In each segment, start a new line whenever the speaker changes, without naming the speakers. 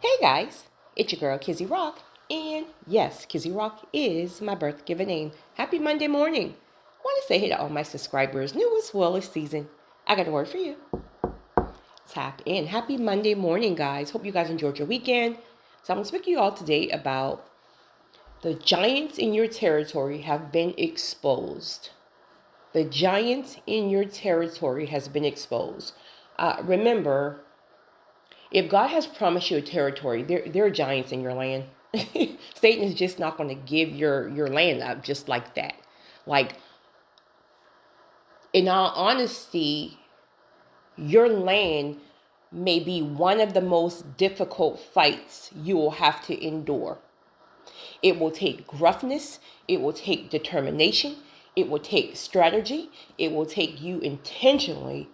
Hey guys, it's your girl Kizzy Rock, and yes, Kizzy Rock is my birth given name. Happy Monday morning. I want to say hey to all my subscribers, new as well as season. I got a word for you. Tap in. Happy Monday morning, guys. Hope you guys enjoyed your weekend. So I'm going to speak to you all today about the giants in your territory have been exposed. The giant in your territory has been exposed. Remember, if God has promised you a territory, there are giants in your land. Satan is just not going to give your land up just like that. Like, in all honesty, your land may be one of the most difficult fights you will have to endure. It will take gruffness. It will take determination. It will take strategy. It will take you intentionally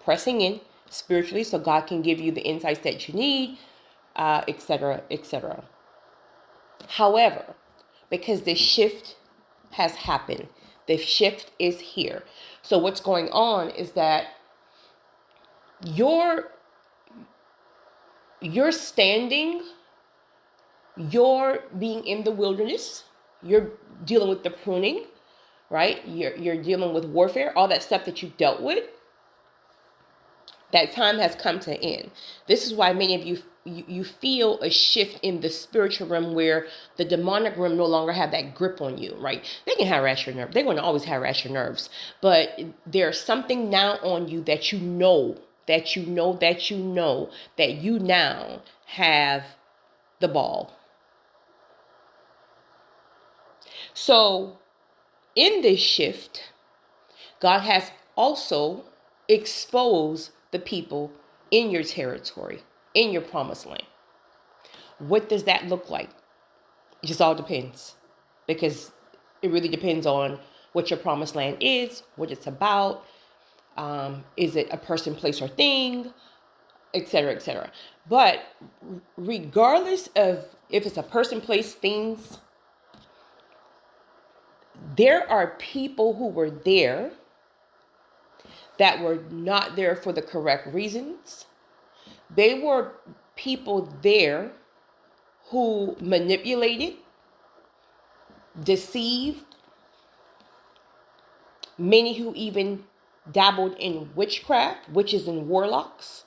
pressing in spiritually so God can give you the insights that you need, etc., etc. However, because the shift has happened, the shift is here. So what's going on is that you're standing, you're being in the wilderness, you're dealing with the pruning, right? You're dealing with warfare, all that stuff that you dealt with. That time has come to an end. This is why many of you feel a shift in the spiritual realm where the demonic realm no longer have that grip on you, right? They can harass your nerves. They're going to always harass your nerves. But there's something now on you that you know that you now have the ball. So in this shift, God has also exposed the people in your territory, in your promised land. What does that look like? It just all depends, because it really depends on what your promised land is, what it's about. Is it a person, place, or thing, etc., etc. But regardless of if it's a person, place, things, there are people who were there that were not there for the correct reasons. They were people there who manipulated, deceived, many who even dabbled in witchcraft, witches and warlocks,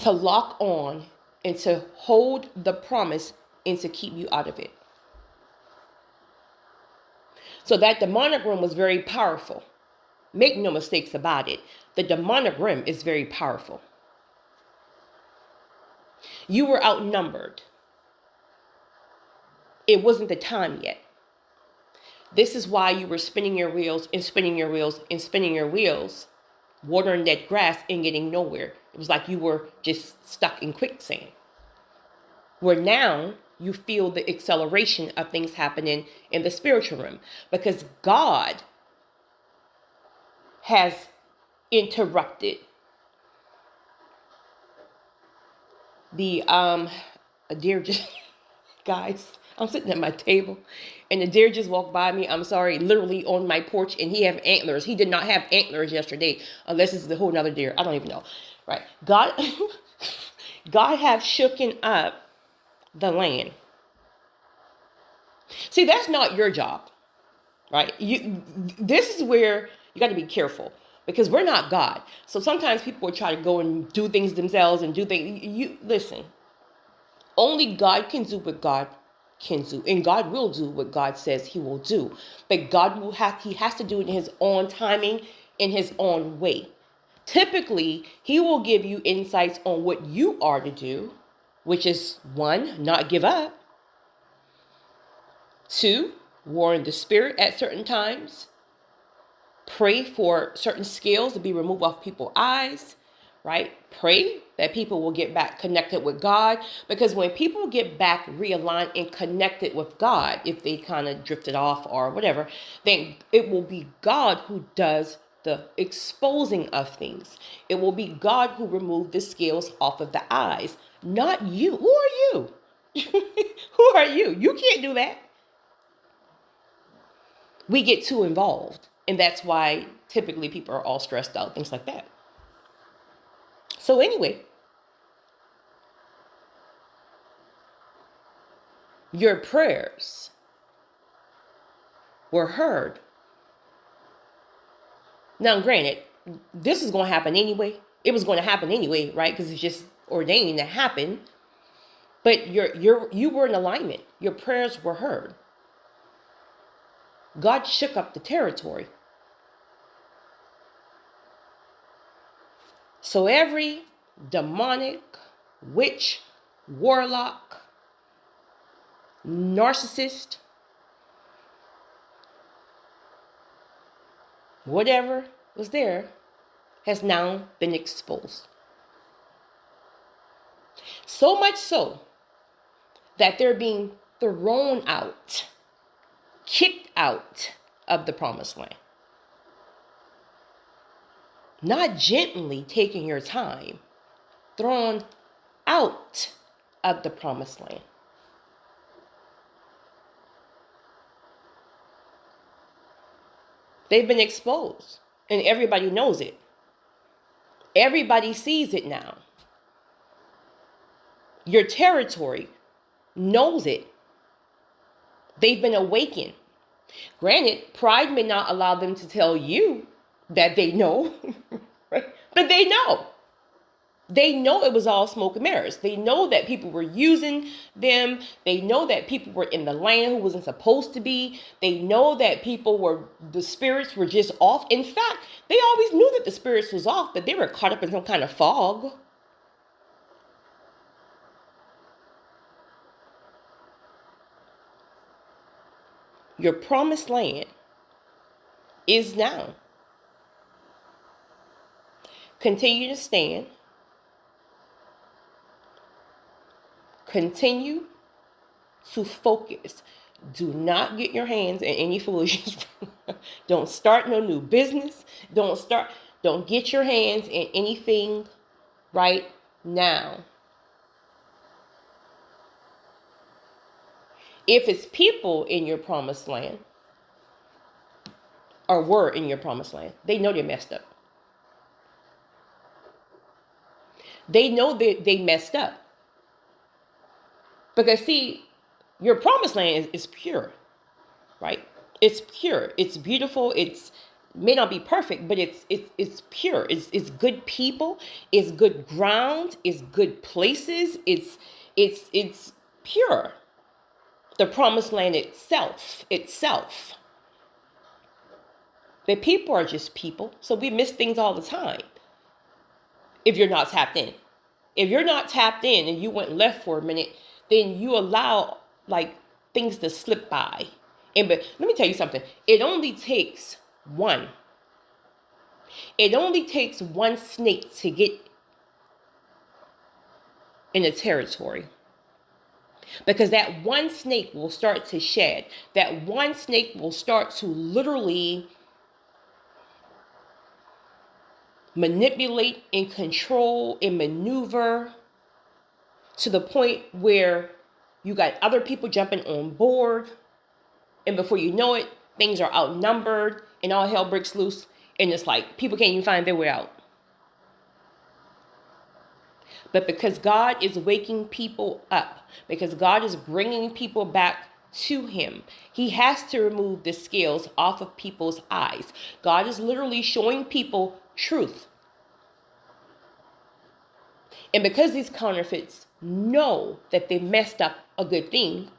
to lock on and to hold the promise and to keep you out of it. So that demonic realm was very powerful. Make no mistakes about it. The demonic realm is very powerful. You were outnumbered. It wasn't the time yet. This is why you were spinning your wheels and spinning your wheels and spinning your wheels, watering that grass and getting nowhere. It was like you were just stuck in quicksand. Where now you feel the acceleration of things happening in the spiritual realm, because God has interrupted the a deer just guys, I'm sitting at my table and the deer just walked by me. I'm sorry, literally on my porch, and he have antlers. He did not have antlers yesterday, unless it's a whole nother deer. I don't even know. Right. God God have shooken up the land. See, that's not your job. Right? This is where you got to be careful, because we're not God. So sometimes people will try to go and do things themselves and do things. You listen. Only God can do what God can do, and God will do what God says He will do. But He has to do it in His own timing, in His own way. Typically, He will give you insights on what you are to do, which is 1, not give up. 2, war in the spirit at certain times. Pray for certain scales to be removed off people's eyes, right? Pray that people will get back connected with God, because when people get back realigned and connected with God, if they kind of drifted off or whatever, then it will be God who does the exposing of things. It will be God who removed the scales off of the eyes, not you. Who are you? Who are you? You can't do that. We get too involved, and that's why typically people are all stressed out, things like that. So anyway, Your prayers were heard. Now, granted, this is going to happen anyway. It was going to happen anyway, right? Because it's just ordained to happen. But you were in alignment. Your prayers were heard. God shook up the territory. So every demonic, witch, warlock, narcissist, whatever was there, has now been exposed. So much so that they're being thrown out, kicked out of the promised land. Not gently taking your time, thrown out of the promised land. They've been exposed, and everybody knows it. Everybody sees it now. Your territory knows it. They've been awakened. Granted, pride may not allow them to tell you that they know, right? But they know. They know it was all smoke and mirrors. They know that people were using them. They know that people were in the land who wasn't supposed to be. They know that the spirits were just off. In fact, they always knew that the spirits was off, but they were caught up in some kind of fog. Your promised land is now. Continue to stand. Continue to focus. Do not get your hands in any foolishness. Don't start no new business. Don't get your hands in anything right now. If it's people in your promised land, or were in your promised land, they know they messed up. They know that they messed up. Because see, your promised land is pure, right? It's pure. It's beautiful. It may not be perfect, but it's pure. It's good people. It's good ground. It's good places. It's pure. The promised land itself. The people are just people, so we miss things all the time. If you're not tapped in. If you're not tapped in and you went left for a minute, then you allow things to slip by. But let me tell you something. It only takes one snake to get in a territory. Because that one snake will start to shed. That one snake will start to literally manipulate and control and maneuver to the point where you got other people jumping on board. And before you know it, things are outnumbered and all hell breaks loose. And it's like people can't even find their way out. But because God is waking people up, because God is bringing people back to him, he has to remove the scales off of people's eyes. God is literally showing people truth. And because these counterfeits know that they messed up a good thing,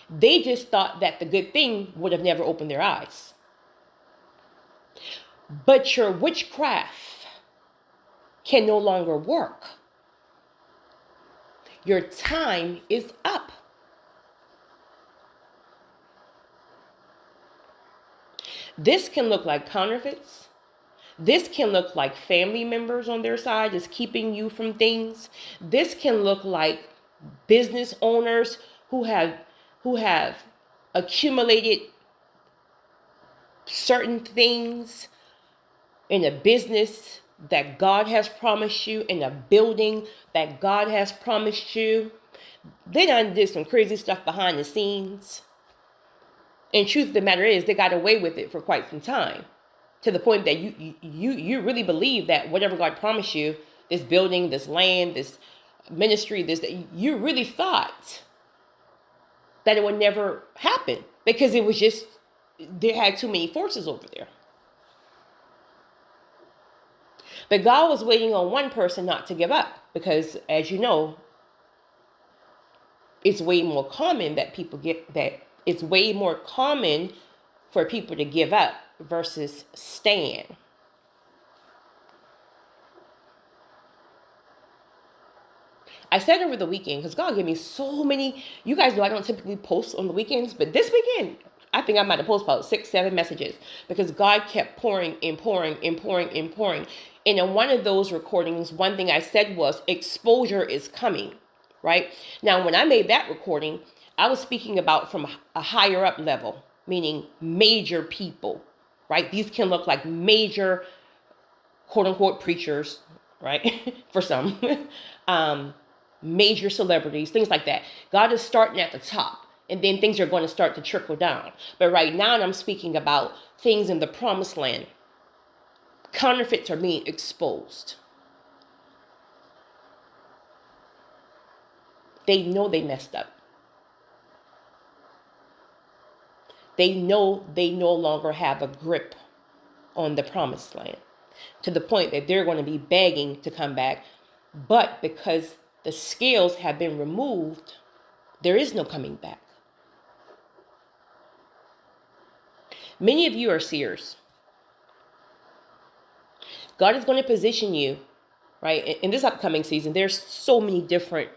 they just thought that the good thing would have never opened their eyes. But your witchcraft can no longer work. Your time is up. This can look like counterfeits. This can look like family members on their side is keeping you from things. This can look like business owners who have accumulated certain things in a business that God has promised you, in a building that God has promised you. They done did some crazy stuff behind the scenes. And truth of the matter is, they got away with it for quite some time. To the point that you really believe that whatever God promised you, this building, this land, this ministry, you really thought that it would never happen because it was just, there had too many forces over there. But God was waiting on one person not to give up because, as you know, it's way more common that people get that. It's way more common for people to give up versus stand. I said over the weekend, because God gave me so many, you guys know I don't typically post on the weekends, but this weekend, I think I might have posted about 6, 7 messages because God kept pouring and pouring and pouring and pouring. And in one of those recordings, one thing I said was exposure is coming, right? Now, when I made that recording, I was speaking about from a higher up level, meaning major people, right? These can look like major, quote unquote, preachers, right? For some, major celebrities, things like that. God is starting at the top. And then things are going to start to trickle down. But right now, I'm speaking about things in the promised land. Counterfeits are being exposed. They know they messed up. They know they no longer have a grip on the promised land to the point that they're going to be begging to come back. But because the scales have been removed, there is no coming back. Many of you are seers. God is going to position you, right? In this upcoming season, there's so many different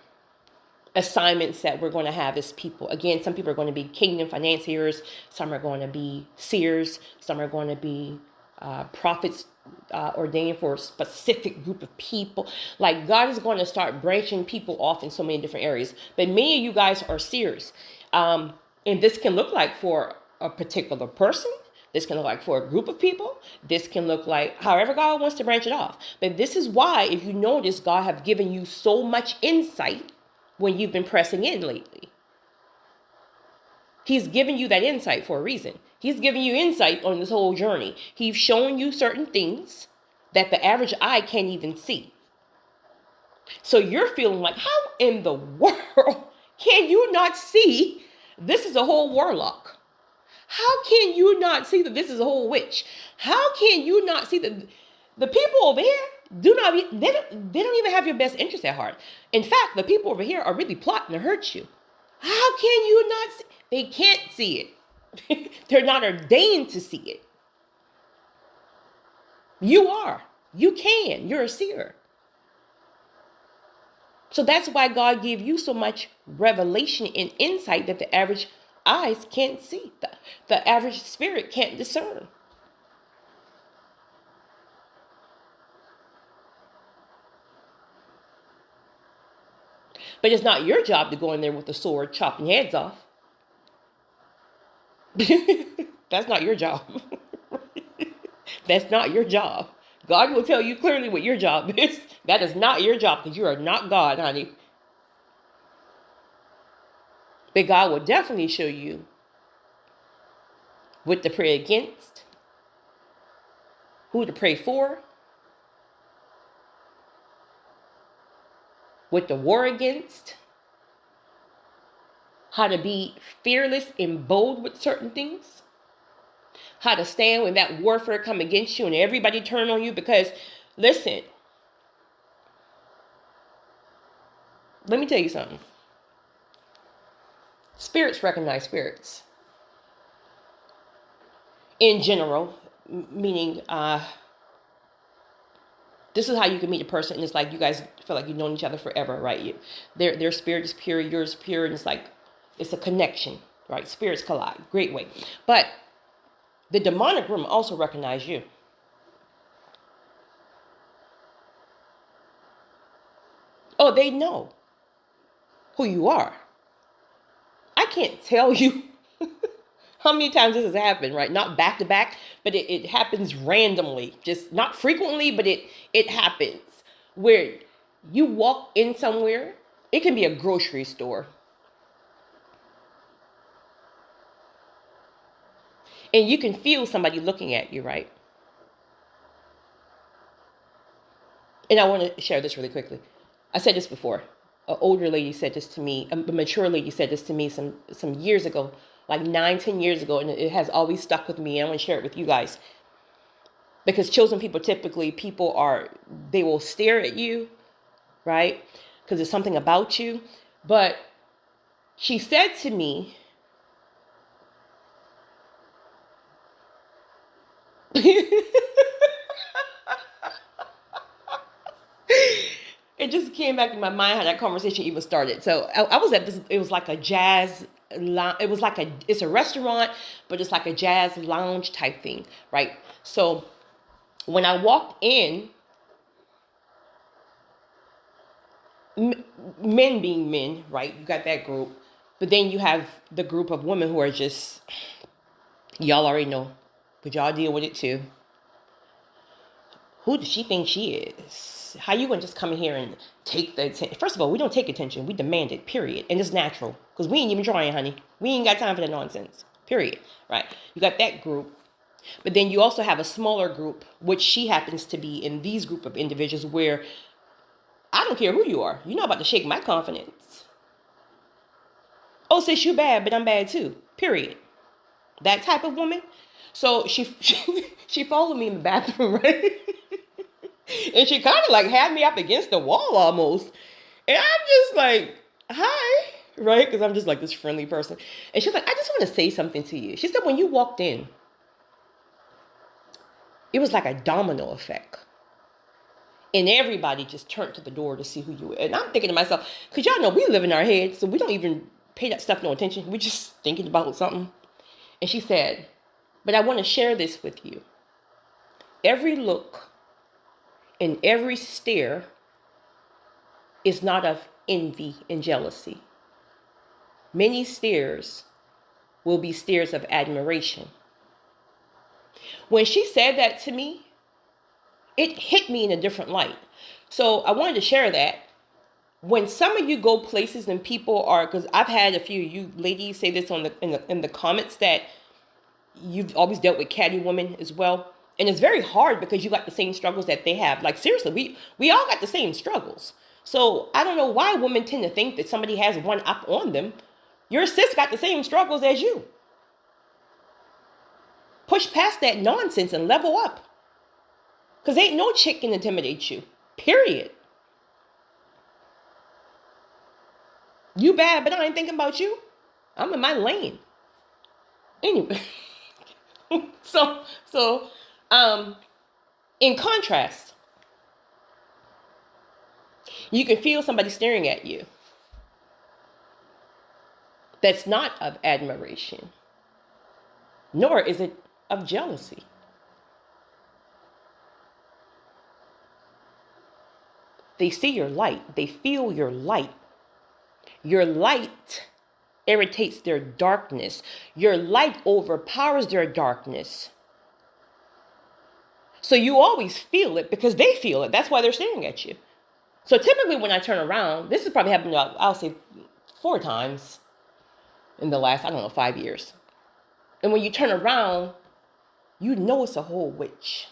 assignments that we're going to have as people. Again, some people are going to be kingdom financiers. Some are going to be seers. Some are going to be prophets ordained for a specific group of people. Like God is going to start branching people off in so many different areas. But many of you guys are seers. And this can look like for a particular person. This can look like for a group of people. This can look like however God wants to branch it off. But this is why, if you notice, God have given you so much insight when you've been pressing in lately. He's given you that insight for a reason. He's giving you insight on this whole journey. He's showing you certain things that the average eye can't even see. So you're feeling like, how in the world can you not see this is a whole warlock? How can you not see that this is a whole witch? How can you not see that the people over here they don't even have your best interest at heart? In fact, the people over here are really plotting to hurt you. How can you not see? They can't see it. They're not ordained to see it. You are. You can. You're a seer. So that's why God gave you so much revelation and insight that the average eyes can't see. The average spirit can't discern. But it's not your job to go in there with a sword chopping heads off. That's not your job. That's not your job. God will tell you clearly what your job is. That is not your job because you are not God, honey. But God will definitely show you what to pray against, who to pray for, what to war against, how to be fearless and bold with certain things, how to stand when that warfare come against you and everybody turn on you. Because, listen, let me tell you something. Spirits recognize spirits. In general, meaning this is how you can meet a person, and it's like you guys feel like you've known each other forever, right? Their spirit is pure, yours is pure, and it's like it's a connection, right? Spirits collide. Great way. But the demonic realm also recognize you. Oh, they know who you are. I can't tell you how many times this has happened, right? Not back to back, but it happens randomly. Just not frequently, but it happens. Where you walk in somewhere, it can be a grocery store. And you can feel somebody looking at you, right? And I want to share this really quickly. I said this before. An older lady said this to me, a mature lady said this to me some years ago, like 9, 10 years ago, and it has always stuck with me. And I want to share it with you guys because chosen people typically they will stare at you, right? Because there's something about you. But she said to me, it just came back in my mind how that conversation even started. So I was at this. It was like a jazz. It was like it's a restaurant, but it's like a jazz lounge type thing, right? So when I walked in, men being men, right? You got that group, but then you have the group of women who are just, y'all already know, but y'all deal with it too. Who does she think she is? How you gonna just come in here and take the attention? First of all, we don't take attention. We demand it, period. And it's natural. Because we ain't even trying, honey. We ain't got time for that nonsense. Period. Right? You got that group. But then you also have a smaller group, which she happens to be in these group of individuals where I don't care who you are. You're not about to shake my confidence. Oh, sis, you bad, but I'm bad too. Period. That type of woman. So she followed me in the bathroom, right? And she kind of like had me up against the wall almost. And I'm just like, hi, right? Because I'm just like this friendly person. And she's like, I just want to say something to you. She said, when you walked in, it was like a domino effect. And everybody just turned to the door to see who you were. And I'm thinking to myself, because y'all know we live in our head, so we don't even pay that stuff no attention. We're just thinking about something. And she said, but I want to share this with you. Every look and every stare is not of envy and jealousy. Many stares will be stares of admiration. When she said that to me, it hit me in a different light. So I wanted to share that. When some of you go places and people are, because I've had a few of you ladies say this in the comments that you've always dealt with catty women as well. And it's very hard because you got the same struggles that they have. Like seriously, we all got the same struggles. So I don't know why women tend to think that somebody has one up on them. Your sis got the same struggles as you. Push past that nonsense and level up. Because ain't no chick can intimidate you. Period. You bad, but I ain't thinking about you. I'm in my lane. Anyway. So, in contrast, you can feel somebody staring at you. That's not of admiration, nor is it of jealousy. They see your light. They feel your light. Your light irritates their darkness. Your light overpowers their darkness. So you always feel it because they feel it. That's why they're staring at you. So typically when I turn around, this has probably happened, I'll say 4 times in the last, 5 years. And when you turn around, you know it's a whole witch.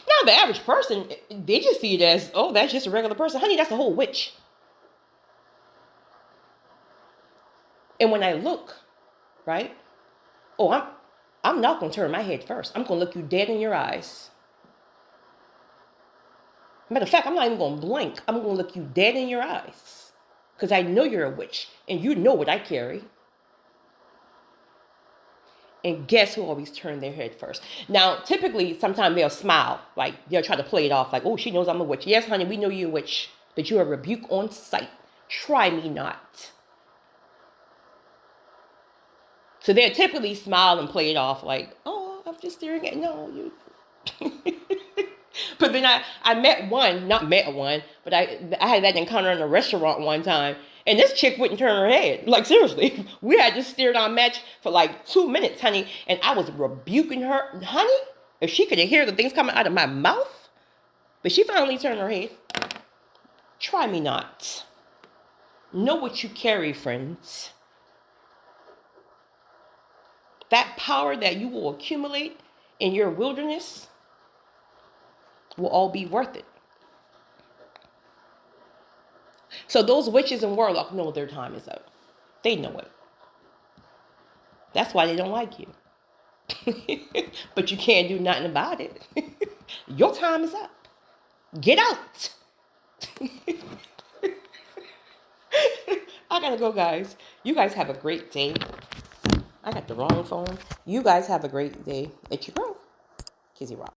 Now the average person, they just see it as, oh, that's just a regular person. Honey, that's a whole witch. And when I look, right? Oh, I'm not going to turn my head first. I'm going to look you dead in your eyes. Matter of fact, I'm not even going to blink. I'm going to look you dead in your eyes. Because I know you're a witch. And you know what I carry. And guess who always turned their head first? Now, typically, sometimes they'll smile. Like, they'll try to play it off. Like, oh, she knows I'm a witch. Yes, honey, we know you're a witch. But you're a rebuke on sight. Try me not. So they'll typically smile and play it off like, oh, I'm just staring at, no, you. But then I met one, but I had that encounter in a restaurant one time. And this chick wouldn't turn her head. Like, seriously. We had just stared on match for like 2 minutes, honey. And I was rebuking her. Honey, if she could hear the things coming out of my mouth. But she finally turned her head. Try me not. Know what you carry, friends. That power that you will accumulate in your wilderness will all be worth it. So those witches and warlocks know their time is up. They know it. That's why they don't like you. But you can't do nothing about it. Your time is up. Get out. I gotta go, guys. You guys have a great day. I got the wrong phone. You guys have a great day. It's your girl, Kizzy Rock.